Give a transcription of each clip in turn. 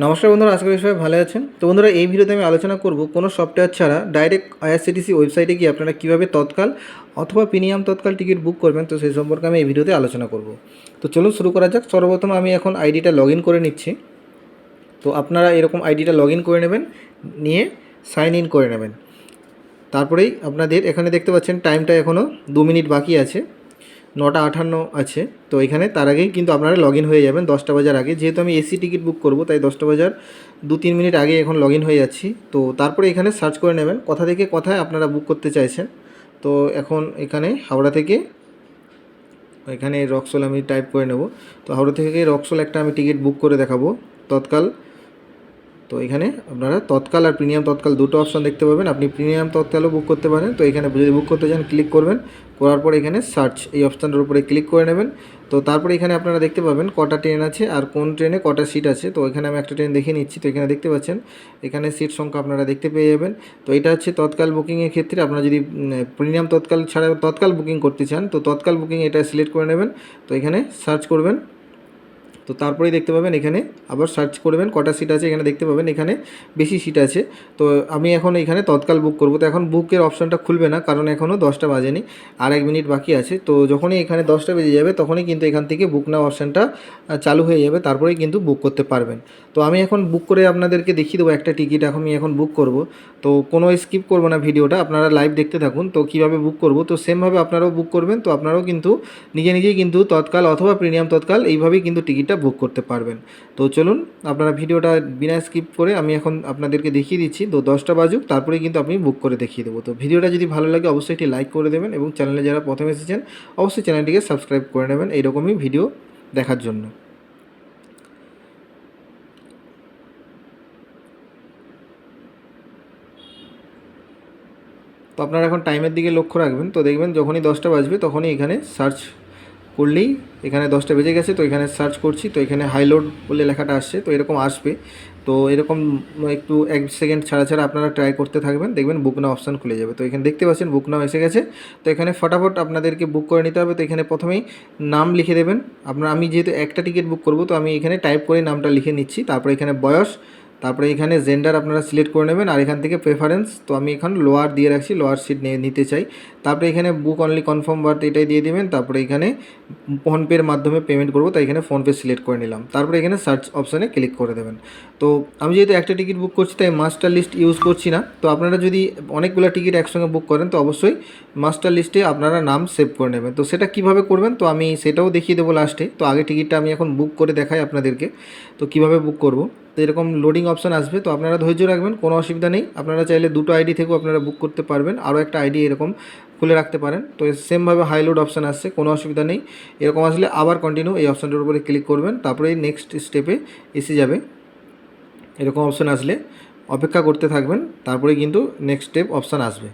নমস্কার বন্ধুরা, আশা করি সবাই ভালো আছেন। তো বন্ধুরা, এই ভিডিওতে আমি আলোচনা করব কোনো সফটওয়্যার ছাড়া ডাইরেক্ট আইআরসিটিসি ওয়েবসাইটে গিয়ে আপনারা কীভাবে তৎকাল অথবা প্রিমিয়াম তৎকাল টিকিট বুক করবেন। তো সেই সম্পর্কে আমি এই ভিডিওতে আলোচনা করব। তো চলুন শুরু করা যাক। সর্বপ্রথম আমি এখন আইডিটা লগ ইন করে নিচ্ছি। তো আপনারা এরকম আইডিটা লগ ইন করে নেবেন, নিয়ে সাইন ইন করে নেবেন। তারপরেই আপনাদের এখানে দেখতে পাচ্ছেন টাইমটা এখনও 2 মিনিট বাকি আছে, 9:58 আছে। তো এখানে তার আগেই কিন্তু আপনারা লগ ইন হয়ে যাবেন 10টা বাজার আগে। যেহেতু আমি এসি টিকিট বুক করব, তাই 10টা বাজার 2-3 মিনিট আগে এখন লগ ইন হয়ে যাচ্ছি। তো তারপরে এখানে সার্চ করে নেবেন কোথা থেকে কোথায় আপনারা বুক করতে চাইছেন। তো এখন এখানে হাওড়া থেকে এখানে রক্সোল আমি টাইপ করে নেব। তো হাওড়া থেকে রক্সোল একটা আমি টিকিট বুক করে দেখাবো তৎকাল। তো এখানে আপনারা তৎকাল আর প্রিমিয়াম তৎকাল দুটো অপশন দেখতে পাবেন। আপনি প্রিমিয়াম তৎকালও বুক করতে পারেন। তো এখানে যদি বুক করতে চান ক্লিক করবেন, করার পর এখানে সার্চ এই অপশানটার উপরে ক্লিক করে নেবেন। তো তারপরে এখানে আপনারা দেখতে পাবেন কটা ট্রেন আছে আর কোন ট্রেনে কটা সিট আছে। তো এখানে আমি একটা ট্রেন দেখে নিচ্ছি। তো এখানে দেখতে পাচ্ছেন এখানে সিট সংখ্যা আপনারা দেখতে পেয়ে যাবেন। তো এটা হচ্ছে তৎকাল বুকিংয়ের ক্ষেত্রে। আপনারা যদি প্রিমিয়াম তৎকাল ছাড়া তৎকাল বুকিং করতে চান, তো তৎকাল বুকিং এটা সিলেক্ট করে নেবেন। তো এখানে সার্চ করবেন। তো তারপরেই দেখতে পাবেন এখানে আবার সার্চ করবেন কটা সিট আছে। এখানে দেখতে পাবেন এখানে বেশি সিট আছে। তো আমি এখন এখানে তৎকাল বুক করব। তো এখন বুকের অপশানটা খুলবে না, কারণ এখনও 10টা বাজেনি, আর 1 মিনিট বাকি আছে। তো যখনই এখানে 10টা বেজে যাবে তখনই কিন্তু এখান থেকে বুক নাও অপশানটা চালু হয়ে যাবে, তারপরেই কিন্তু বুক করতে পারবেন। তো আমি এখন বুক করে আপনাদেরকে দেখিয়ে দেবো একটা টিকিট আমি এখন বুক করব। তো কোনো স্কিপ করব না ভিডিওটা, আপনারা লাইভ দেখতে থাকুন। তো কীভাবে বুক করব, তো সেমভাবে আপনারাও বুক করবেন। তো আপনারাও কিন্তু নিজেই কিন্তু তৎকাল অথবা প্রিমিয়াম তৎকাল এইভাবেই কিন্তু টিকিটটা বুক করতে পারবেন। তো চলুন আপনারা ভিডিওটা বিনা স্কিপ করে আমি এখন আপনাদেরকে দেখিয়ে দিচ্ছি। তো 10টা বাজুক, তারপরে কিন্তু আমি বুক করে দেখিয়ে দেবো। তো ভিডিওটা যদি ভালো লাগে অবশ্যই একটি লাইক করে দেবেন, এবং চ্যানেলে যারা প্রথমে এসেছেন অবশ্যই চ্যানেলটিকে সাবস্ক্রাইব করে নেবেন এইরকমই ভিডিও দেখার জন্য। তো আপনারা এখন টাইমের দিকে লক্ষ্য রাখবেন। তো দেখবেন যখনই 10টা বাজবে তখনই এখানে সার্চ করলেই এখানে 10টা বেজে গেছে। তো এখানে সার্চ করছি, তো এখানে হাইলোড বলে লেখাটা আসছে। তো এরকম আসবে। তো এরকম একটু 1 সেকেন্ড ছাড়া ছাড়া আপনারা ট্রাই করতে থাকবেন, দেখবেন বুক নাও অপশান খুলে যাবে। তো এখানে দেখতে পাচ্ছেন বুক নাও এসে গেছে। তো এখানে ফটাফট আপনাদেরকে বুক করে নিতে হবে। তো এখানে প্রথমেই নাম লিখে দেবেন আমি যেহেতু একটা টিকিট বুক করব, তো আমি এখানে টাইপ করে নামটা লিখে নিচ্ছি। তারপরে এখানে বয়স, তারপরে এখানে জেন্ডার আপনারা সিলেক্ট করে নেবেন, আর এখান থেকে প্রেফারেন্স। তো আমি এখন লোয়ার দিয়ে রাখছি, লোয়ার সিট নিতে চাই। তারপরে এখানে বুক অনলি কনফার্ম বার্থ এটাই দিয়ে দেবেন। তারপরে এখানে ফোনপের মাধ্যমে পেমেন্ট করব, তাই এখানে ফোনপে সিলেক্ট করে নিলাম। তারপরে এখানে সার্চ অপশানে ক্লিক করে দেবেন। তো আমি যেহেতু একটা টিকিট বুক করছি তাই মাস্টার লিস্ট ইউজ করছি না। তো আপনারা যদি অনেকগুলো টিকিট একসঙ্গে বুক করেন তো অবশ্যই মাস্টার লিস্টে আপনারা নাম সেভ করে নেবেন। তো সেটা কিভাবে করবেন তো আমি সেটাও দেখিয়ে দেবো লাস্টে। তো আগে টিকিটটা আমি এখন বুক করে দেখাই আপনাদেরকে তো কিভাবে বুক করব। তো এরকম লোডিং অপশান আসবে, তো আপনারা ধৈর্য রাখবেন, কোনো অসুবিধা নেই। আপনারা চাইলে দুটো আইডি থেকেও আপনারা বুক করতে পারবেন, আরও একটা আইডি এরকম খুলে রাখতে পারেন। তো সেমভাবে হাইলোড অপশান আসছে, কোনো অসুবিধা নেই। এরকম আসলে আবার কন্টিনিউ এই অপশানটার উপরে ক্লিক করবেন, তারপরে নেক্সট স্টেপে এসে যাবে। এরকম অপশান আসলে অপেক্ষা করতে থাকবেন, তারপরে কিন্তু নেক্সট স্টেপ অপশান আসবে।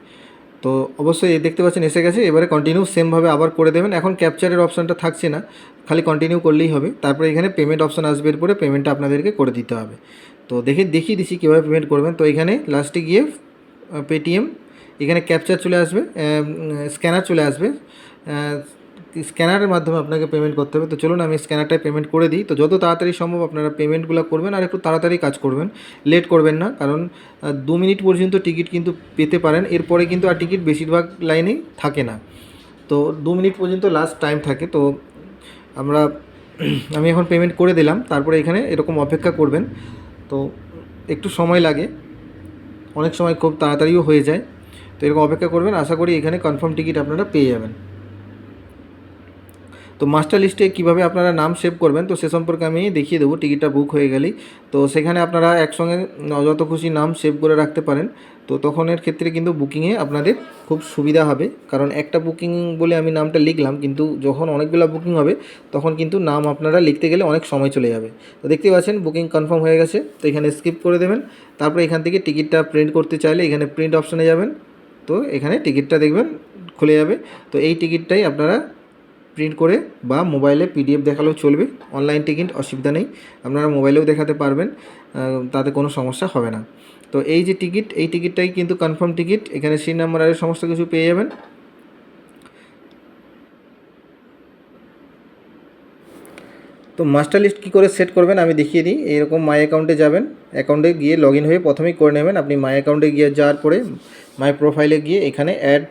তো অবশ্যই দেখতে পাচ্ছেন এসে গেছে। এবারে কন্টিনিউ সেমভাবে আবার করে দেবেন। এখন ক্যাপচারের অপশানটা থাকছে না, খালি কন্টিনিউ করলেই হবে। তারপরে এখানে পেমেন্ট অপশান আসবে, এরপরে পেমেন্টটা আপনাদেরকে করে দিতে হবে। তো দেখিয়ে দিচ্ছি কীভাবে পেমেন্ট করবেন। তো এখানে লাস্টে গিয়ে পেটিএম, এখানে ক্যাপচার চলে আসবে, স্ক্যানার চলে আসবে। স্ক্যানারের মাধ্যমে আপনাকে পেমেন্ট করতে হবে। তো চলুন আমি স্ক্যানারটায় পেমেন্ট করে দিই। তো যত তাড়াতাড়ি সম্ভব আপনারা পেমেন্টগুলো করবেন, আর একটু তাড়াতাড়ি কাজ করবেন, লেট করবেন না। কারণ 2 মিনিট পর্যন্ত টিকিট কিন্তু পেতে পারেন, এরপরে কিন্তু আর টিকিট বেশিরভাগ লাইনেই থাকে না। তো 2 মিনিট পর্যন্ত লাস্ট টাইম থাকে। তো আমি এখন পেমেন্ট করে দিলাম। তারপরে এখানে এরকম অপেক্ষা করবেন। তো একটু সময় লাগে, অনেক সময় খুব তাড়াতাড়িও হয়ে যায়। তো এরকম অপেক্ষা করবেন, আশা করি এখানে কনফার্ম টিকিট আপনারা পেয়ে যাবেন। তো মাস্টার লিস্টে কীভাবে আপনারা নাম সেভ করবেন তো সে সম্পর্কে আমি দেখিয়ে দেবো টিকিটটা বুক হয়ে গেলেই। তো সেখানে আপনারা একসঙ্গে যত খুশি নাম সেভ করে রাখতে পারেন। তো তখনের ক্ষেত্রে কিন্তু বুকিংয়ে আপনাদের খুব সুবিধা হবে, কারণ একটা বুকিং বলে আমি নামটা লিখলাম, কিন্তু যখন অনেকগুলো বুকিং হবে তখন কিন্তু নাম আপনারা লিখতে গেলে অনেক সময় চলে যাবে। তো দেখতে পাচ্ছেন বুকিং কনফার্ম হয়ে গেছে। তো এখানে স্কিপ করে দেবেন। তারপরে এখান থেকে টিকিটটা প্রিন্ট করতে চাইলে এখানে প্রিন্ট অপশানে যাবেন। তো এখানে টিকিটটা দেখবেন খুলে যাবে। তো এই টিকিটটাই আপনারা প্রিন্ট করে বা মোবাইলে পিডিএফ দেখালেও চলবে, অনলাইন টিকিট অসুবিধা নেই, আপনারা মোবাইলেও দেখাতে পারবেন, তাতে কোনো সমস্যা হবে না। তো এই যে টিকিট, এই টিকিটটাই কিন্তু কনফার্ম টিকিট। এখানে সিট নাম্বার আর সমস্ত কিছু পেয়ে যাবেন। তো মাস্টার লিস্ট কী করে সেট করবেন আমি দেখিয়ে দিই। এরকম মাই অ্যাকাউন্টে যাবেন, অ্যাকাউন্টে গিয়ে লগ ইন হয়ে প্রথমেই করে নেবেন। আপনি মাই অ্যাকাউন্টে গিয়ে যাওয়ার পরে মাই প্রোফাইলে গিয়ে এখানে অ্যাড,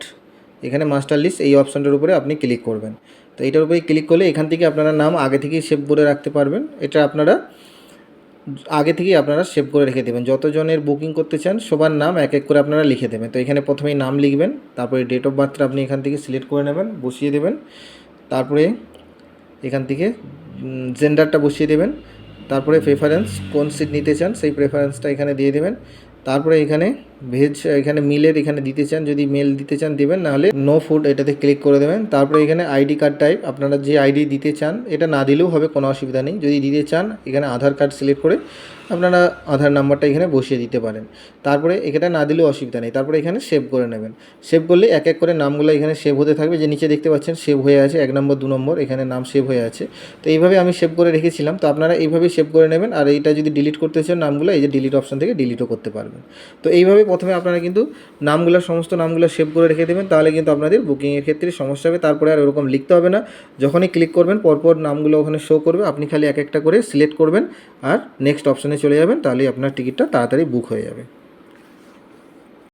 এখানে মাস্টার লিস্ট এই অপশানটার উপরে আপনি ক্লিক করবেন। তো এইটার উপরে ক্লিক করলে এখান থেকে আপনারা নাম আগে থেকেই সেভ করে রাখতে পারবেন। এটা আপনারা আগে থেকেই আপনারা সেভ করে রেখে দেবেন। যতজনের বুকিং করতে চান সবার নাম এক এক করে আপনারা লিখে দেবেন। তো এখানে প্রথমেই নাম লিখবেন, তারপরে ডেট অফ বার্থটা আপনি এখান থেকে সিলেক্ট করে নেবেন, বসিয়ে দেবেন। তারপরে এখান থেকে জেন্ডারটা বসিয়ে দেবেন। তারপরে প্রেফারেন্স, কোন সিট নিতে চান সেই প্রেফারেন্সটা এখানে দিয়ে দেবেন। তারপরে এখানে ভেজ, এখানে মিলের এখানে দিতে চান, যদি মেল দিতে চান দেবেন, নাহলে নো ফুড এটাতে ক্লিক করে দেবেন। তারপরে এখানে আইডি কার্ড টাইপ, আপনারা যে আইডি দিতে চান এটা না দিলেও হবে, কোনো অসুবিধা নেই। যদি দিতে চান এখানে আধার কার্ড সিলেক্ট করে আপনারা আধার নাম্বারটা এখানে বসিয়ে দিতে পারেন। তারপরে এখানে না দিলেও অসুবিধা নেই। তারপরে এখানে সেভ করে নেবেন। সেভ করলে এক এক করে নামগুলো এখানে সেভ হতে থাকবে। যে নিচে দেখতে পাচ্ছেন সেভ হয়ে আছে 1 নম্বর 2 নম্বর, এখানে নাম সেভ হয়ে আছে। তো এইভাবে আমি সেভ করে রেখেছিলাম। তো আপনারা এইভাবেই সেভ করে নেবেন। আর এইটা যদি ডিলিট করতে চান নামগুলো, এই যে ডিলিট অপশান থেকে ডিলিটও করতে পারবেন। তো এইভাবে প্রথমে আপনারা কিন্তু নামগুলো, সমস্ত নামগুলো সেভ করে রেখে দেবেন, তাহলে কিন্তু আপনাদের বুকিংয়ের ক্ষেত্রে সমস্যা হবে। তারপরে আর ওরকম লিখতে হবে না। যখনই ক্লিক করবেন পরপর নামগুলো ওখানে শো করবে, আপনি খালি এক একটা করে সিলেক্ট করবেন আর নেক্সট অপশানে চলে যাবেন, তাহলেই আপনার টিকিটটা তাড়াতাড়ি বুক হয়ে যাবে।